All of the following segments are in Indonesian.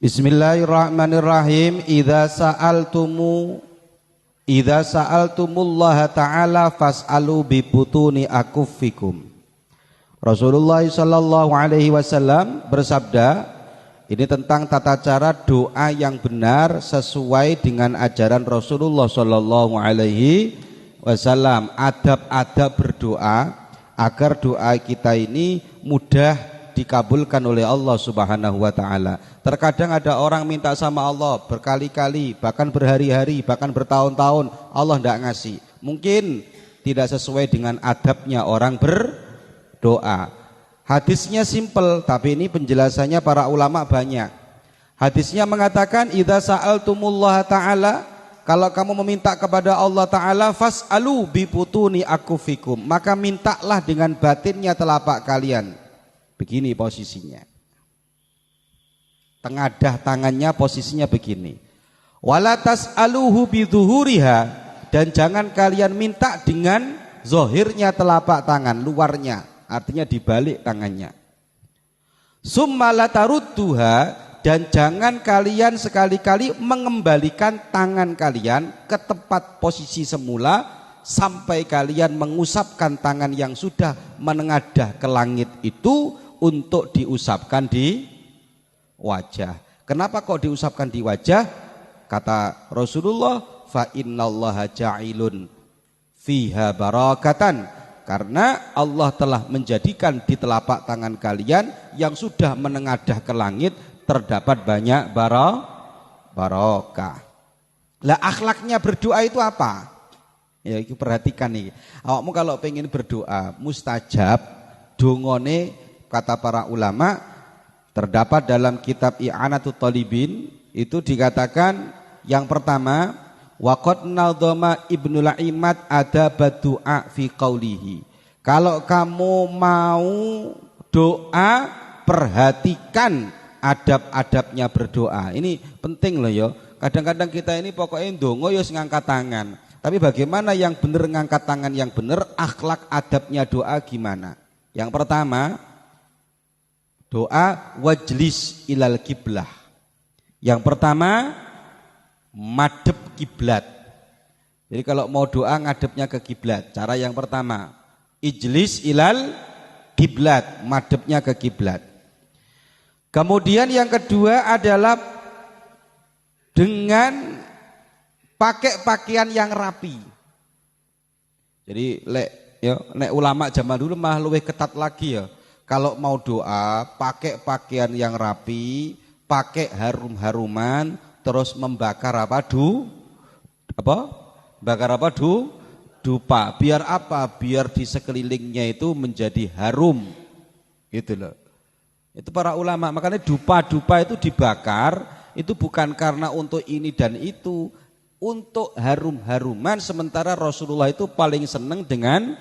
Bismillahirrahmanirrahim. Idza sa'altumullaha ta'ala fas'alu bi butuni akuffikum. Rasulullah sallallahu alaihi wasallam bersabda, ini tentang tata cara doa yang benar sesuai dengan ajaran Rasulullah sallallahu alaihi wasallam, adab-adab berdoa agar doa kita ini mudah dikabulkan oleh Allah Subhanahu wa taala. Terkadang ada orang minta sama Allah berkali-kali, bahkan berhari-hari, bahkan bertahun-tahun, Allah tidak ngasih. Mungkin tidak sesuai dengan adabnya orang berdoa. Hadisnya simpel, tapi ini penjelasannya para ulama banyak. Hadisnya mengatakan, idza sa'altumullaha ta'ala, kalau kamu meminta kepada Allah Ta'ala, fas'alu bi butuni akufikum, maka mintalah dengan batinnya telapak kalian. Begini posisinya, tengadah tangannya posisinya begini. Wala tas'aluhu bidzuhuriha, dan jangan kalian minta dengan zohirnya telapak tangan, luarnya, artinya dibalik tangannya. Summa la tarudduha, dan jangan kalian sekali-kali mengembalikan tangan kalian ke tempat posisi semula sampai kalian mengusapkan tangan yang sudah menengadah ke langit itu untuk diusapkan di wajah. Kenapa kok diusapkan di wajah? Kata Rasulullah, fa innallaha ja'ilun fiha barakatan, karena Allah telah menjadikan di telapak tangan kalian yang sudah menengadah ke langit terdapat banyak barokah. Lah akhlaknya berdoa itu apa? Ya, itu perhatikan nih. Awakmu kalau pengen berdoa mustajab, dongone kata para ulama terdapat dalam kitab I'anatut Talibin, itu dikatakan yang pertama, waqad nadhama Ibnul Imad adab du'a fi qaulihi. Kalau kamu mau doa, perhatikan adab-adabnya berdoa. Ini penting loh ya. Kadang-kadang kita ini pokoknya ndonga ya ngangkat tangan. Tapi bagaimana yang benar ngangkat tangan yang benar, akhlak adabnya doa gimana? Yang pertama, doa wajlis ilal kiblah. Yang pertama, madhep kiblat. Jadi kalau mau doa ngadepnya ke kiblat. Cara yang pertama, ijlis ilal kiblat, madhepnya ke kiblat. Kemudian yang kedua adalah dengan pakai pakaian yang rapi. Jadi nek ulama zaman dulu mah luwih ketat lagi ya. Kalau mau doa, pakai pakaian yang rapi, pakai harum-haruman, terus membakar dupa. Biar apa? Biar di sekelilingnya itu menjadi harum. Gitu loh. Itu para ulama, makanya dupa-dupa itu dibakar, itu bukan karena untuk ini dan itu, untuk harum-haruman, sementara Rasulullah itu paling senang dengan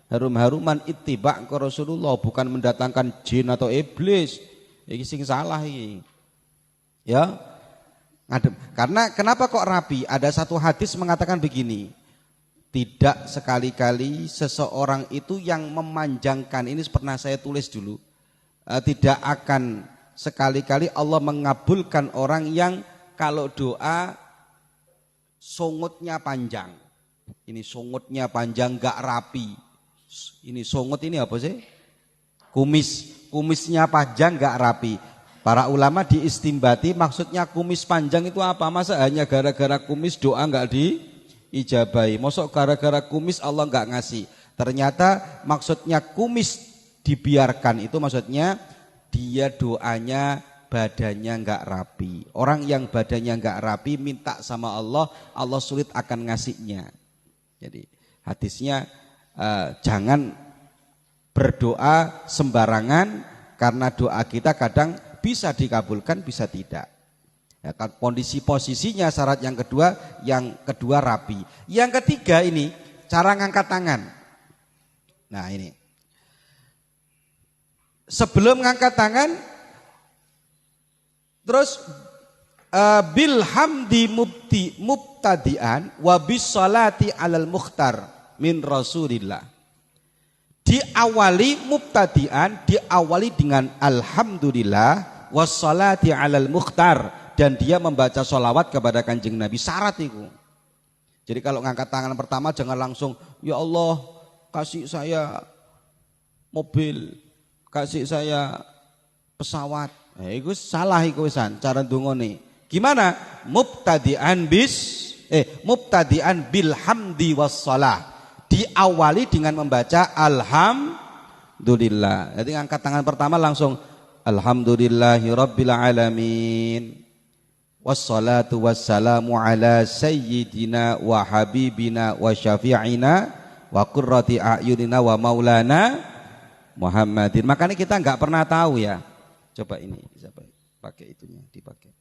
harum-haruman, ittiba ke Rasulullah, bukan mendatangkan jin atau iblis. Ini sing salah ini. Ya. Karena kenapa kok rapi? Ada satu hadis mengatakan begini. Tidak sekali-kali seseorang itu yang memanjangkan, ini pernah saya tulis dulu. Tidak akan sekali-kali Allah mengabulkan orang yang kalau doa songotnya panjang. Ini songotnya panjang gak rapi. Ini songot ini apa sih? Kumisnya panjang gak rapi. Para ulama diistimbati maksudnya kumis panjang itu apa? Masa hanya gara-gara kumis doa gak diijabahi? Mosok gara-gara kumis Allah gak ngasih? Ternyata maksudnya kumis dibiarkan itu maksudnya dia doanya badannya enggak rapi. Orang yang badannya enggak rapi minta sama Allah, Allah sulit akan ngasihnya. Jadi hadisnya jangan berdoa sembarangan, karena doa kita kadang bisa dikabulkan, bisa tidak. Ya, kondisi posisinya syarat yang kedua rapi. Yang ketiga ini cara ngangkat tangan. Nah ini. Sebelum ngangkat tangan, terus bilhamdi mubtadi'an wa bisolati alal mukhtar min Rasulillah. Diawali mubtadi'an, diawali dengan alhamdulillah, wassalati 'alal mukhtar, dan dia membaca sholawat kepada Kanjeng Nabi. Syarat itu. Jadi kalau ngangkat tangan pertama jangan langsung, ya Allah kasih saya mobil, kasih saya pesawat. Itu salah iku wisan cara ndongone. Gimana? Mubtadi'an bil hamdi wassalah. Diawali dengan membaca alhamdulillah. Jadi angkat tangan pertama langsung alhamdulillahirabbil alamin. Wassalatu wassalamu ala sayyidina wa habibina wa syafi'ina wa qurrati a'yunina wa maulana Muhammadin. Makanya kita enggak pernah tahu ya. Coba ini bisa pakai itunya, dipakai.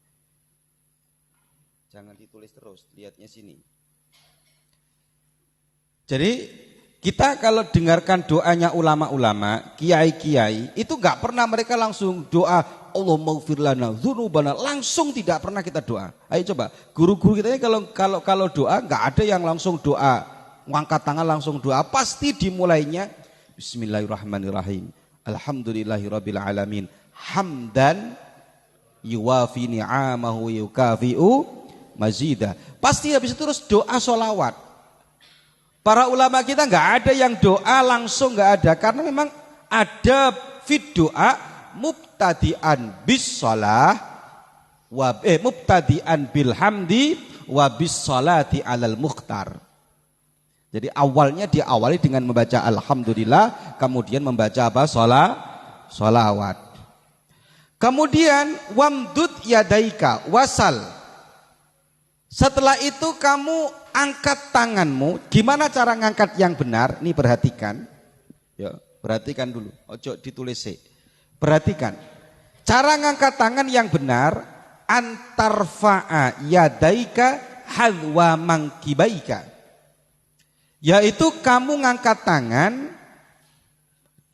Jangan ditulis terus, lihatnya sini. Jadi kita kalau dengarkan doanya ulama-ulama, kiai-kiai, itu enggak pernah mereka langsung doa Allahumma ighfir lana dzunubana, langsung tidak pernah kita doa. Ayo coba, guru-guru kita ini kalau doa enggak ada yang langsung doa, ngangkat tangan langsung doa, pasti dimulainya bismillahirrahmanirrahim. Alhamdulillahirabbil alamin. Hamdan yuwafi ni'amahu yukafi'u mazidah. Pasti habis itu terus doa sholawat. Para ulama kita nggak ada yang doa langsung, nggak ada, karena memang ada fit doa mubtadi'an bis shalah mubtadi'an bil hamdi wa bis salati alal mukhtar. Jadi awalnya diawali dengan membaca alhamdulillah, kemudian membaca apa? Sholawat. Kemudian wamdud yadaika wasal. Setelah itu kamu angkat tanganmu. Gimana cara ngangkat yang benar? Nih perhatikan. Ya, perhatikan dulu. Ojo ditulis sih. Perhatikan. Cara ngangkat tangan yang benar, antarfa'a yadaika hadwa mangkibaika. Yaitu kamu ngangkat tangan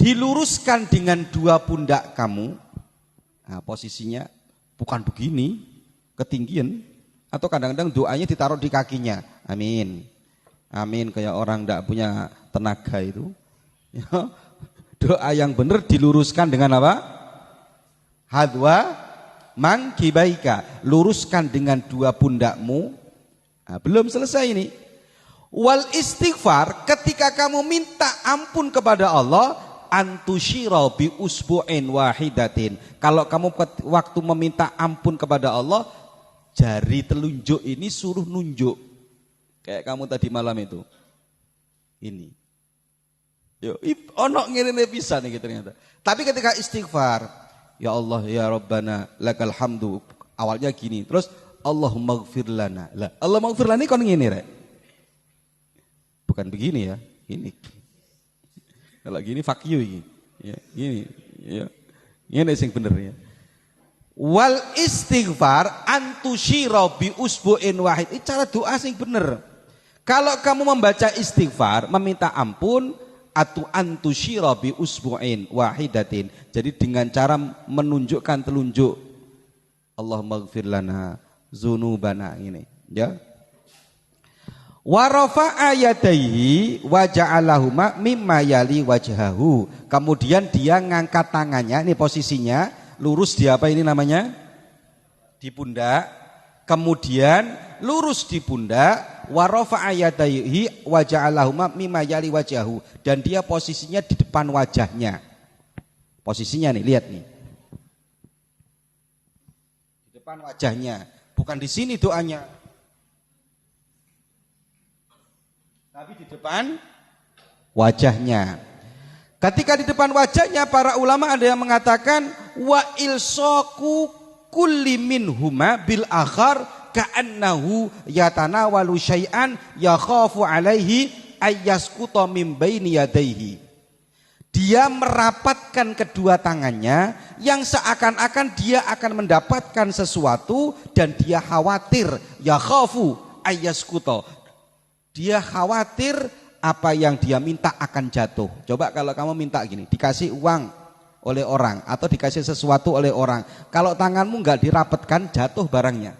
diluruskan dengan dua pundak kamu. Nah, posisinya bukan begini, ketinggian. Atau kadang-kadang doanya ditaruh di kakinya. Amin. Amin, kayak orang tidak punya tenaga itu. Doa yang benar diluruskan dengan apa? Hadwa mangkibaika. Luruskan dengan dua pundakmu. Nah, belum selesai ini. Wal istighfar, ketika kamu minta ampun kepada Allah, antusyira bi usbu'in wahidatin. Kalau kamu waktu meminta ampun kepada Allah, jari telunjuk ini suruh nunjuk. Kayak kamu tadi malam itu. Ini. Yo, ono ngene pisan iki ternyata. Tapi ketika istighfar, ya Allah ya Rabbana lakal hamdu. Awalnya gini, terus Allahumma ighfir lana. Lah, Allahumma ighfir lana kon ngene rek. Bukan begini ya, ini. Kalau gini fuck you iki. Ya, gini. Ya. Ngene sing bener ya. Wal istighfar antusyira bi usbu'in wahid. Ini cara doa sing bener. Kalau kamu membaca istighfar, meminta ampun, atau antusyira bi usbu'in wahidatin. Jadi dengan cara menunjukkan telunjuk. Allahumma ighfir lana dzunubana ini, ya. Wa rafa'a yadayhi wa ja'alahuma mimma yali wajhahu. Kemudian dia ngangkat tangannya, ini posisinya lurus di apa ini namanya? Di pundak. Kemudian lurus di pundak, wa rafa'a yadayhi wa ja'alahuma mimma yali wajhahu, dan dia posisinya di depan wajahnya. Posisinya nih, lihat nih. Di depan wajahnya, bukan di sini doanya. Tapi di depan wajahnya. Ketika di depan wajahnya, para ulama ada yang mengatakan wa ilsaku kulli minhuma bil akhar ka'annahu yatanawalu syai'an yakhafu alaihi ayyasquta min baini yadayhi. Dia merapatkan kedua tangannya yang seakan-akan dia akan mendapatkan sesuatu dan dia khawatir, yakhafu ayyasquta. Dia khawatir apa yang dia minta akan jatuh. Coba kalau kamu minta gini, dikasih uang oleh orang atau dikasih sesuatu oleh orang, kalau tanganmu nggak dirapatkan, jatuh barangnya.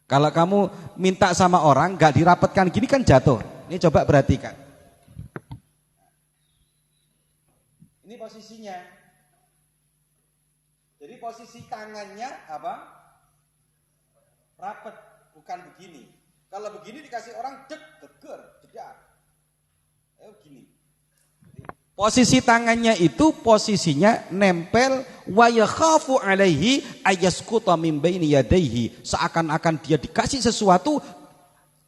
Kalau kamu minta sama orang nggak dirapatkan gini kan jatuh. Ini coba perhatikan. Ini posisinya. Jadi posisi tangannya apa? Rapet, bukan begini. Kalau begini dikasih orang geger, jedar. Begini. Posisi tangannya itu posisinya nempel wa yakhafu alaihi ayasquta min baini yadayhi, seakan-akan dia dikasih sesuatu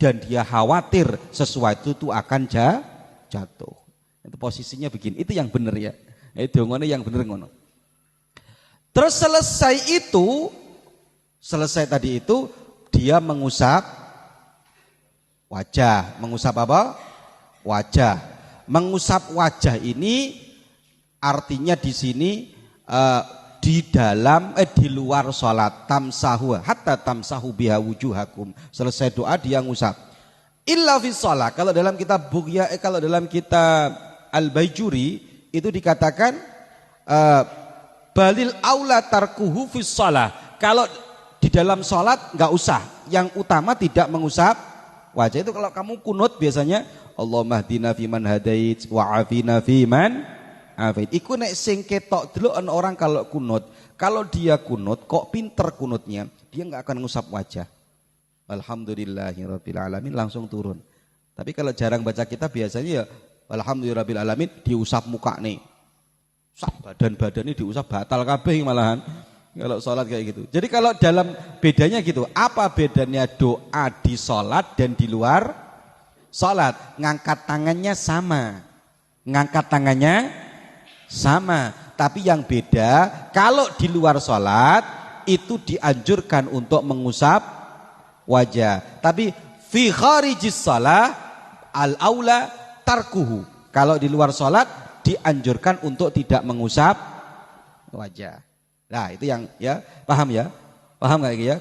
dan dia khawatir sesuatu itu akan jatuh. Itu posisinya begini. Itu yang benar ya. Itu ngono yang benar ngono. Terus selesai tadi itu dia mengusap wajah. Mengusap apa? Wajah. Mengusap wajah ini artinya di sini di luar salat, tamsahu hatta tamsahu biha wujuhakum. Selesai doa dia ngusap. Illa fi shalah. Kalau dalam kitab Bughya, kalau dalam kitab Al-Baijuri itu dikatakan balil aula tarkuhu fi shalah. Kalau di dalam salat enggak usah. Yang utama tidak mengusap wajah. Itu kalau kamu kunut biasanya Allahumma hdina fiman hadait wa afina fiman afait. Iku nek sing ketok delok orang kalau kunut. Kalau dia kunut kok pinter kunutnya, dia enggak akan ngusap wajah. Alhamdulillahirabbil alamin langsung turun. Tapi kalau jarang baca kitab biasanya ya alhamdulillahirabbil alamin diusap muka nih. Sak badan-badannya diusap batal kabeh malahan. Kalau sholat kayak gitu. Jadi kalau dalam bedanya gitu, apa bedanya doa di sholat dan di luar sholat? Ngangkat tangannya sama. Ngangkat tangannya sama. Tapi yang beda, kalau di luar sholat itu dianjurkan untuk mengusap wajah. Tapi fi kharijis shalah al-aula tarkuhu. Kalau di luar sholat dianjurkan untuk tidak mengusap wajah. Nah itu yang ya paham ya, paham nggak ya?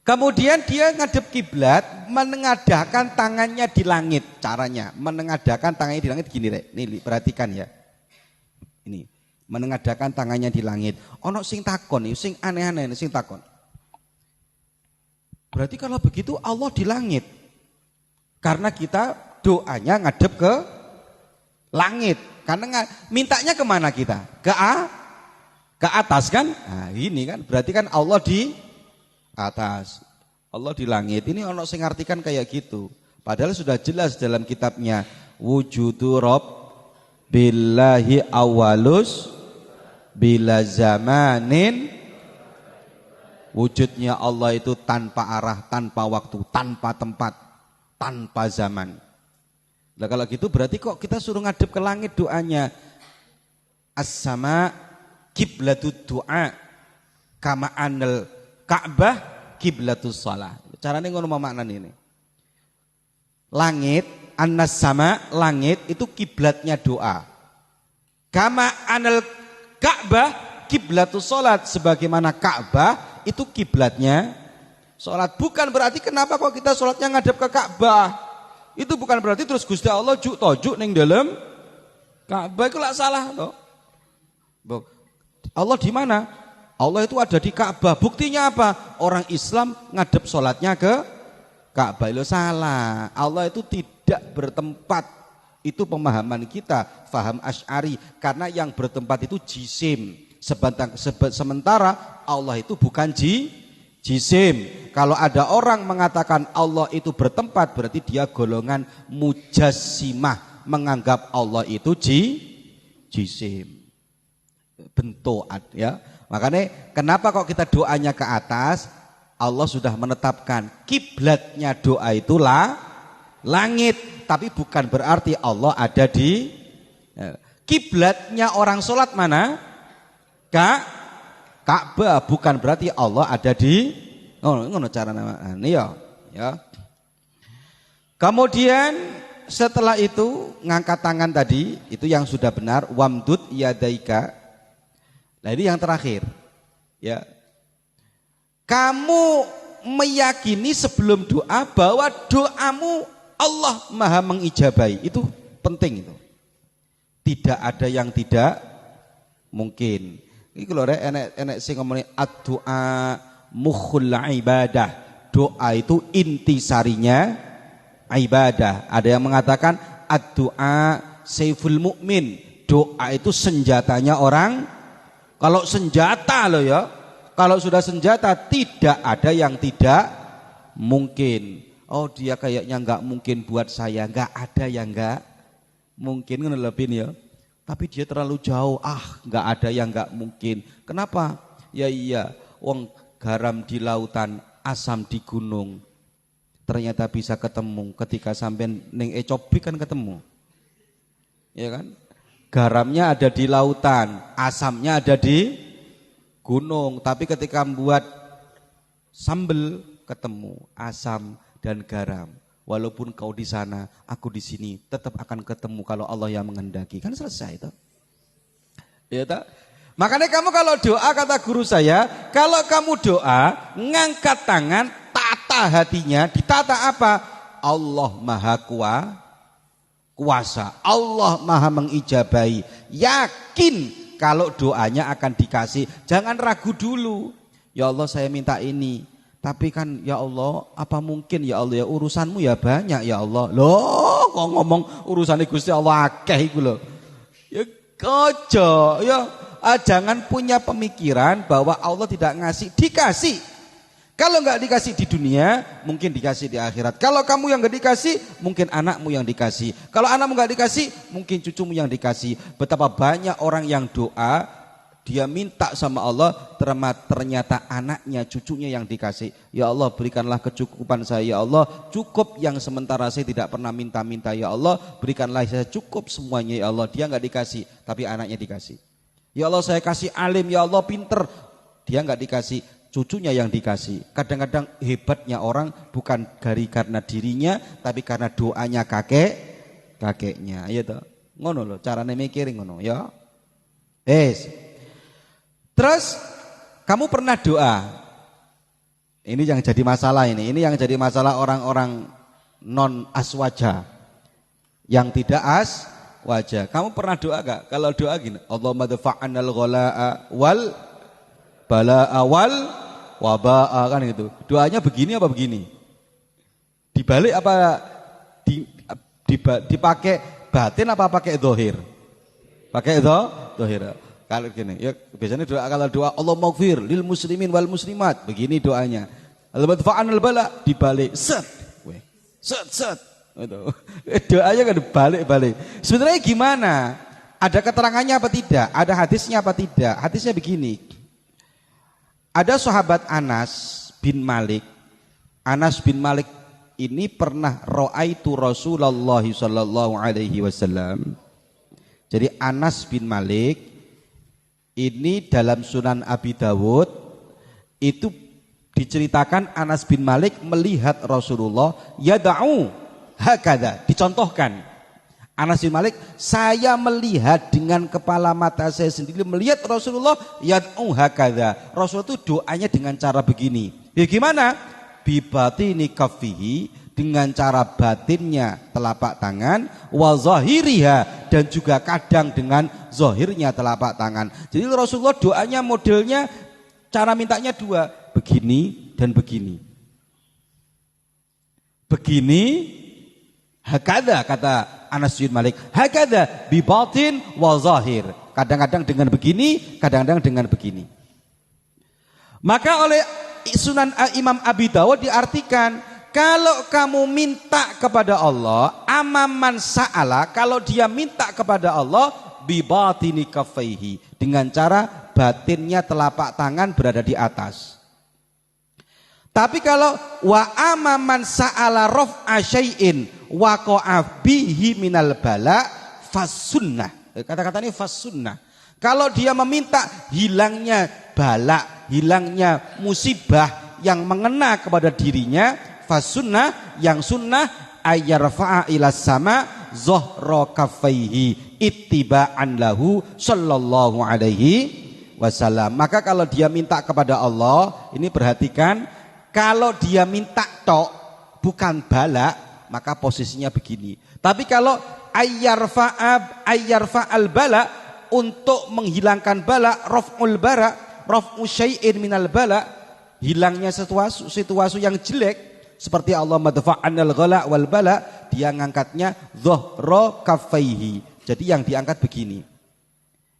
Kemudian dia ngadep kiblat, menengadahkan tangannya di langit. Caranya menengadahkan tangannya di langit gini rek, nih perhatikan ya. Ini menengadahkan tangannya di langit. Ono sing takon, sing aneh-aneh, sing takon. Berarti kalau begitu Allah di langit, karena kita doanya ngadep ke langit. Karena mintanya kemana kita? Ke atas kan? Nah ini kan berarti kan Allah di atas, Allah di langit. Ini ono sing ngartikan kayak gitu. Padahal sudah jelas dalam kitabnya wujudu Rabb billahi awalus bila zamanin. Wujudnya Allah itu tanpa arah, tanpa waktu, tanpa tempat, tanpa zaman. Nah kalau gitu berarti kok kita suruh ngadep ke langit doanya. As-sama kiblatud du'a kama anal Ka'bah kiblatus shalah. Caranya ngono maknane ini. Langit, annas sama, langit itu kiblatnya doa. Kama anal Ka'bah kiblatus salat, sebagaimana Ka'bah itu kiblatnya salat. Bukan berarti kenapa kok kita salatnya ngadep ke Ka'bah. Itu bukan berarti terus Gusti Allah juk ning dalam Ka'bah itu lah salah toh. Allah di mana? Allah itu ada di Ka'bah. Buktinya apa? Orang Islam ngadep sholatnya ke Ka'bah. Itu salah. Allah itu tidak bertempat. Itu pemahaman kita, faham Asy'ari. Karena yang bertempat itu jisim. Sementara Allah itu bukan jisim. Kalau ada orang mengatakan Allah itu bertempat, berarti dia golongan mujassimah, menganggap Allah itu jisim. Bentuk ya. Makanya kenapa kok kita doanya ke atas? Allah sudah menetapkan kiblatnya doa itulah langit, tapi bukan berarti Allah ada di kiblatnya orang sholat mana? Ka'bah, bukan berarti Allah ada di ngono cara nama ini ya. Kemudian setelah itu ngangkat tangan tadi itu yang sudah benar, wamdud yadaika. Nah ini yang terakhir ya. Kamu meyakini sebelum doa bahwa doamu Allah maha mengijabahi. Itu penting itu. Tidak ada yang tidak mungkin. Ini kalau enek sing ngomongin ad-doa mukhul ibadah. Doa itu intisarinya ibadah. Ada yang mengatakan ad-doa saiful mu'min. Doa itu senjatanya orang Kalau senjata loh ya. Kalau sudah senjata tidak ada yang tidak mungkin. Oh dia kayaknya enggak mungkin buat saya. Enggak ada yang enggak mungkin kan lebih ya. Tapi dia terlalu jauh. Enggak ada yang enggak mungkin. Kenapa? Ya iya. Wong garam di lautan, asam di gunung. Ternyata bisa ketemu ketika sampai ning Ecobik kan ketemu. Ya kan? Garamnya ada di lautan, asamnya ada di gunung. Tapi ketika membuat sambel ketemu asam dan garam. Walaupun kau di sana, aku di sini, tetap akan ketemu kalau Allah yang menghendaki. Kan selesai itu. Ya tak? Makanya kamu kalau doa, kata guru saya, kalau kamu doa, ngangkat tangan, tata hatinya, ditata apa? Allah Maha Kuasa, Allah Maha mengijabahi. Yakin kalau doanya akan dikasih. Jangan ragu dulu. Ya Allah saya minta ini. Tapi kan ya Allah, apa mungkin ya Allah ya urusanmu ya banyak ya Allah. Loh kok ngomong urusan Gusti Allah akeh iku lho. Ya kojo ya. Jangan punya pemikiran bahwa Allah tidak ngasih, dikasih. Kalau nggak dikasih di dunia, mungkin dikasih di akhirat. Kalau kamu yang nggak dikasih, mungkin anakmu yang dikasih. Kalau anakmu nggak dikasih, mungkin cucumu yang dikasih. Betapa banyak orang yang doa, dia minta sama Allah, ternyata anaknya, cucunya yang dikasih. Ya Allah berikanlah kecukupan saya, ya Allah. Cukup yang sementara saya tidak pernah minta-minta, ya Allah. Berikanlah saya cukup semuanya, ya Allah. Dia nggak dikasih, tapi anaknya dikasih. Ya Allah saya kasih alim, ya Allah pinter. Dia nggak dikasih, cucunya yang dikasih. Kadang-kadang hebatnya orang bukan karena dirinya, tapi karena doanya kakeknya. Iya toh. Ngono loh, carane mikirin ngono ya. Terus kamu pernah doa? Ini yang jadi masalah ini. Ini yang jadi masalah orang-orang non aswaja. Yang tidak wajah. Kamu pernah doa gak? Kalau doa gini, Allahumma dafa'anal ghala'a wal bala'a wal waba'a, kan gitu. Doanya begini apa begini? Dibalik apa dipakai batin apa pakai zahir? Pakai zahir. Kalau gini, ya biasanya doa kalau doa Allah maghfir lil muslimin wal muslimat, begini doanya. Allahumma dafa'anal bala, dibalik set. Itu. Doanya kan balik-balik. Sebenarnya gimana? Ada keterangannya apa tidak? Ada hadisnya apa tidak? Hadisnya begini. Ada sahabat Anas bin Malik. Anas bin Malik ini pernah ra'aitu Rasulullah sallallahu alaihi wasallam. Jadi Anas bin Malik ini dalam Sunan Abi Dawud itu diceritakan Anas bin Malik melihat Rasulullah yada'u hakada, dicontohkan. Anas bin Malik, saya melihat dengan kepala mata saya sendiri melihat Rasulullah yad'u hakada. Rasulullah itu doanya dengan cara begini. Bagaimana? Bibatini kaffihi, dengan cara batinnya telapak tangan, wa zahiriha, dan juga kadang dengan zahirnya telapak tangan. Jadi Rasulullah doanya modelnya cara mintanya dua, begini dan begini. Begini hakada kata Anas bin Malik, hakada bi batin wa zahir. Kadang-kadang dengan begini, kadang-kadang dengan begini. Maka oleh Sunan Imam Abi Dawud diartikan, kalau kamu minta kepada Allah, amaman sa'ala, kalau dia minta kepada Allah bi batini kaffaihi, dengan cara batinnya telapak tangan berada di atas. Tapi kalau wa amaman sa'ala raf'a syai'in waqa'a bihi minal bala fasunnah. Kata-kata ini fasunnah. Kalau dia meminta hilangnya bala, hilangnya musibah yang mengena kepada dirinya, fasunnah, yang sunnah ayyarfa'a ilas sama zahra kaffaihi ittiba'an lahu sallallahu alaihi wasallam. Maka kalau dia minta kepada Allah, ini perhatikan, kalau dia minta tok bukan bala, maka posisinya begini. Tapi kalau ayyarfa'al bala, untuk menghilangkan bala, raf'ul bara, raf'u syai'in minal bala, hilangnya situasi yang jelek, seperti Allah madfa'anal ghala wal bala, dia ngangkatnya dhahra kaffaihi. Jadi yang diangkat begini.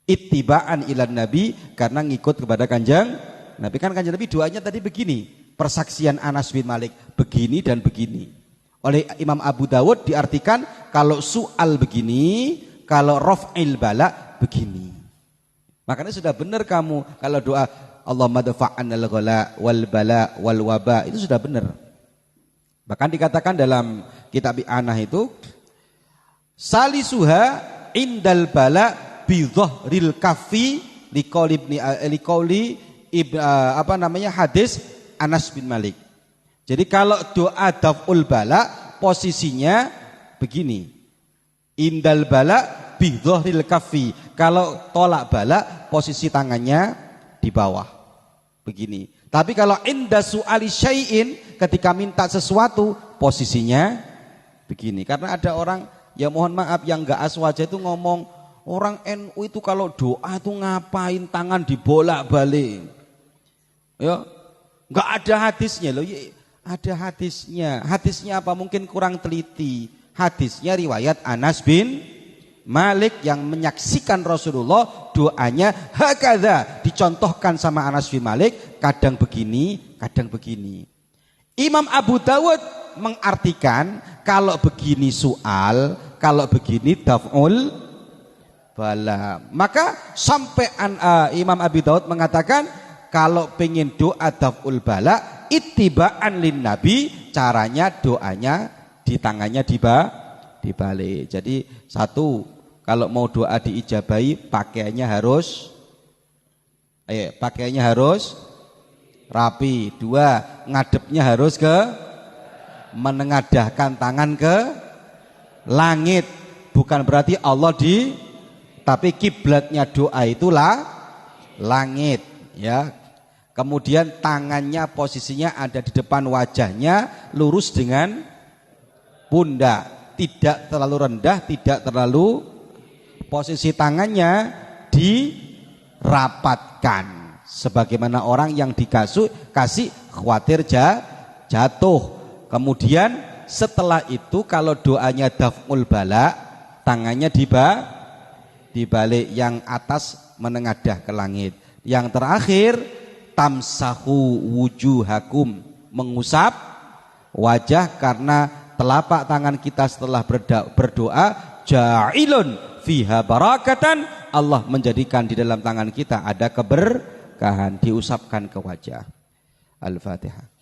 Ittiba'an ilan Nabi, karena ngikut kepada Kanjeng Nabi. Kan Kanjeng Nabi doanya tadi begini, persaksian Anas bin Malik begini dan begini. Oleh Imam Abu Dawud diartikan kalau soal begini, kalau raf'il bala begini. Makanya sudah benar kamu kalau doa Allahumma dafa'annal ghala wal bala wal waba, itu sudah benar. Bahkan dikatakan dalam kitab I'anah itu, salisuha indal bala bi dhahril kafi liqauli hadis Anas bin Malik. Jadi kalau doa daf'ul bala posisinya begini. Indal bala bi dhahril kafi. Kalau tolak bala posisi tangannya di bawah. Begini. Tapi kalau inda su'ali syai'in, ketika minta sesuatu posisinya begini. Karena ada orang, ya mohon maaf, yang enggak aswaja itu ngomong, orang NU itu kalau doa itu ngapain tangan dibolak-balik. Ya, enggak ada hadisnya loh. Ya, ada hadisnya. Hadisnya apa? Mungkin kurang teliti. Hadisnya riwayat Anas bin Malik yang menyaksikan Rasulullah doanya hakadha, dicontohkan sama Anas bin Malik, kadang begini, kadang begini. Imam Abu Dawud mengartikan kalau begini soal, kalau begini daf'ul bala. Maka sampai Imam Abu Dawud mengatakan kalau pengen doa daf'ul bala ittiba'an lin Nabi, caranya doanya di tangannya dibalik. Jadi satu, kalau mau doa diijabahi pakaiannya harus rapi. Dua, ngadepnya harus menengadahkan tangan ke langit. Bukan berarti Allah tapi kiblatnya doa itulah langit, ya. Kemudian tangannya posisinya ada di depan wajahnya, lurus dengan pundak, tidak terlalu rendah, tidak terlalu, posisi tangannya dirapatkan sebagaimana orang yang kasih khawatir jatuh. Kemudian setelah itu kalau doanya daf'ul bala, tangannya dibalik, yang atas menengadah ke langit. Yang terakhir tamsahu wujuhakum, mengusap wajah, karena telapak tangan kita setelah berdoa ja'ilun fiha barakatan, Allah menjadikan di dalam tangan kita ada keberkahan, diusapkan ke wajah. Al-Fatihah.